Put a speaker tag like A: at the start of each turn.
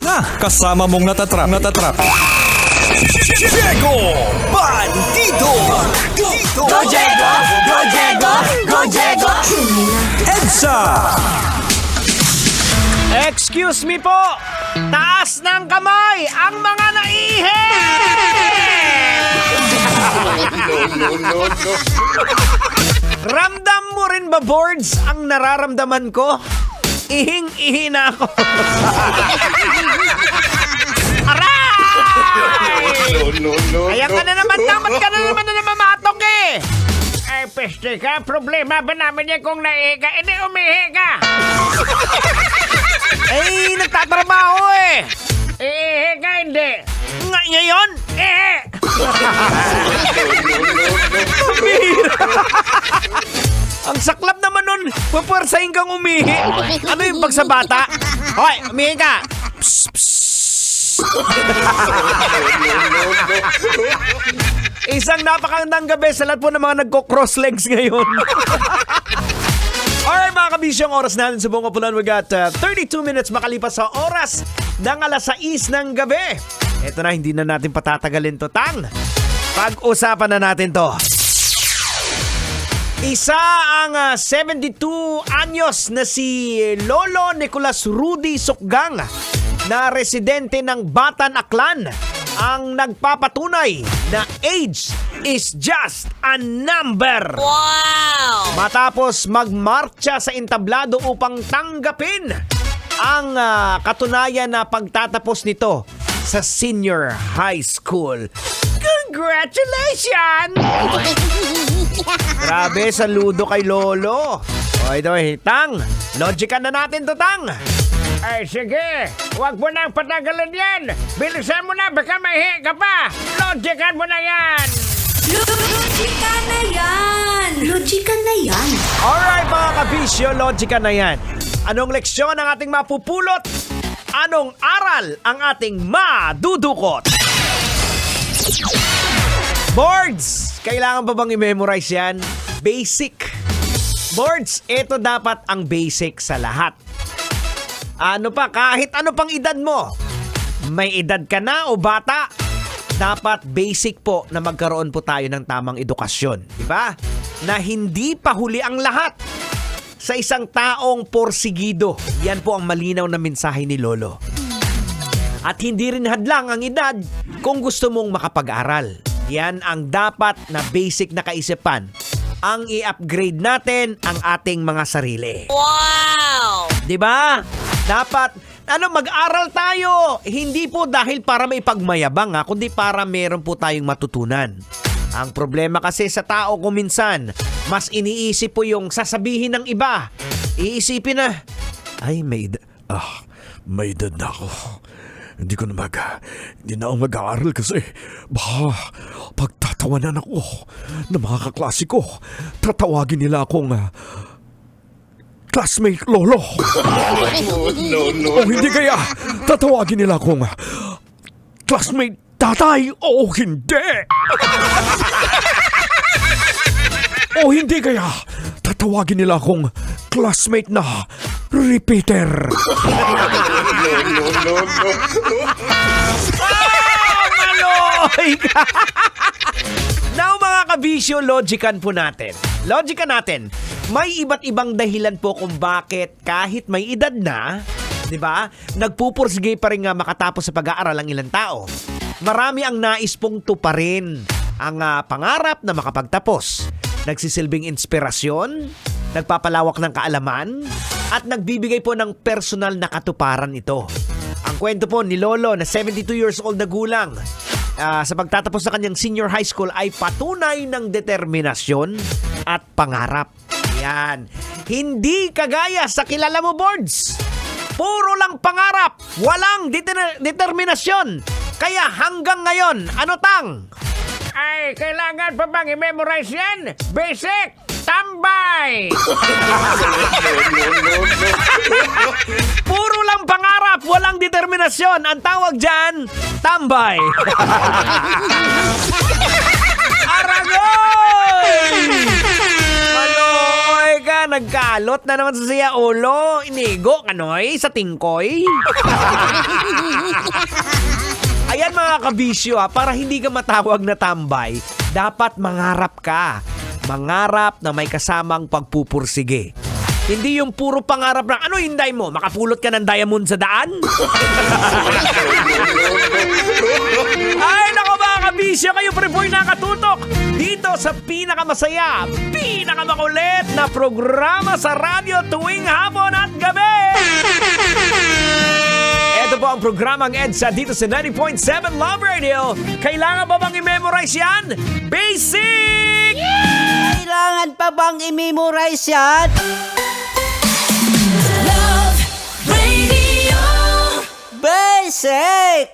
A: Na, kasama mong natatrap.
B: Diego Bandido!
C: Go Diego! Go Diego! Go Diego!
A: EDSA!
D: Excuse me po! Taas ng kamay ang mga naihi! Ramdam mo rin ba, Boards, ang nararamdaman ko? Ihing-ihi na ako. Aray! Ayan ka na naman, tamat ka na naman na namamatok eh! Ay, peste ka, problema ba namin yan kung naihi ka? Hindi, umihi ka! Eh, nagtatrabaho eh! Eh, ka hindi! Ngayon, Ang saklap naman nun, pupwersahin kang umihi. Ano yung pag sa bata? Hoy, umihi ka! Psst, psst. Isang napakagandang gabi sa lahat po ng mga nagko-cross legs ngayon. Alright mga kabisyong, oras natin sa buong kapulan. We got 32 minutes makalipas sa oras ng alas 6 ng gabi. Ito na, hindi na natin patatagalin to, Tang. Pag-usapan na natin to. Isa ang 72 anyos na si Lolo Nicolas Rudy Sukgang na residente ng Batan, Aklan ang nagpapatunay na age is just a number.
C: Wow!
D: Matapos magmarcha sa entablado upang tanggapin ang katunayan na pagtatapos nito sa senior high school. Congratulations! Grabe, saludo kay Lolo. O ito, Tang, logican na natin to, Tang. Ay, sige. Huwag mo nang patagalan yan. Bilisan mo na, baka mahi ka pa. Logican mo na yan.
C: Logika na yan! Logika na yan!
D: Alright, mga kabisyo, logican na yan. Anong leksyon ang ating mapupulot? Anong aral ang ating madudukot? Boards! Kailangan ba bang i-memorize yan? Basic. Boards, ito dapat ang basic sa lahat. Ano pa, kahit ano pang edad mo, may edad ka na o bata, dapat basic po na magkaroon po tayo ng tamang edukasyon. Diba? Na hindi pa huli ang lahat sa isang taong porsigido. Yan po ang malinaw na mensahe ni Lolo. At hindi rin hadlang ang edad kung gusto mong makapag-aral. Yan ang dapat na basic na kaisipan. Ang i-upgrade natin ang ating mga sarili.
C: Wow!
D: Diba? Dapat, mag-aral tayo. Hindi po dahil para may pagmayabang, kundi para meron po tayong matutunan. Ang problema kasi sa tao kung minsan, mas iniisip po yung sasabihin ng iba. Iisipin na, ay may edad na ako. Hindi na ako mag-aaral kasi baka pagtatawanan ako ng mga kaklase ko. Tatawagin nila akong classmate Lolo. No. O hindi kaya tatawagin nila akong classmate Tatay. O hindi. O hindi kaya tatawagin nila akong classmate na repeater. No. Maloy ka. Now mga kabisyo, logican natin. May iba't ibang dahilan po kung bakit kahit may edad na, di ba, nagpupursige pa rin nga makatapos sa pag-aaral ang ilang tao. Marami ang nais pong tuparin ang pangarap na makapagtapos. Nagsisilbing inspirasyon, nagpapalawak ng kaalaman, at nagbibigay po ng personal na katuparan ito. Ang kwento po ni Lolo na 72 years old na gulang sa pagtatapos sa kanyang senior high school ay patunay ng determinasyon at pangarap. Yan. Hindi kagaya sa kilala mo, Boards. Puro lang pangarap, walang determinasyon. Kaya hanggang ngayon, ano, Tang? Ay, kailangan pa bang i-memorize yan? Basic! Tambay! Puro lang pangarap, walang determinasyon. Ang tawag dyan, tambay. Aragoy! Maloy ka nagkalot na naman sa siya ulo. Inigo, kanoy, sa tingkoy. Ayan mga kabisyo, para hindi ka matawag na tambay, dapat mangarap ka. Mangarap na may kasamang pagpupursige. Hindi yung puro pangarap na, ano hinday mo? Makapulot ka ng diamond sa daan? Ay, nako mga kabisyo, kayo pa rin po'y nakatutok dito sa pinakamasaya, pinakamakulit na programa sa radyo tuwing hapon at gabi. Ito po ang programang EDSA dito sa 90.7 Love Radio. Kailangan ba bang i-memorize yan? Basic!
E: Kailangan pa bang i-memorize yan?
C: Love Radio.
E: Basic!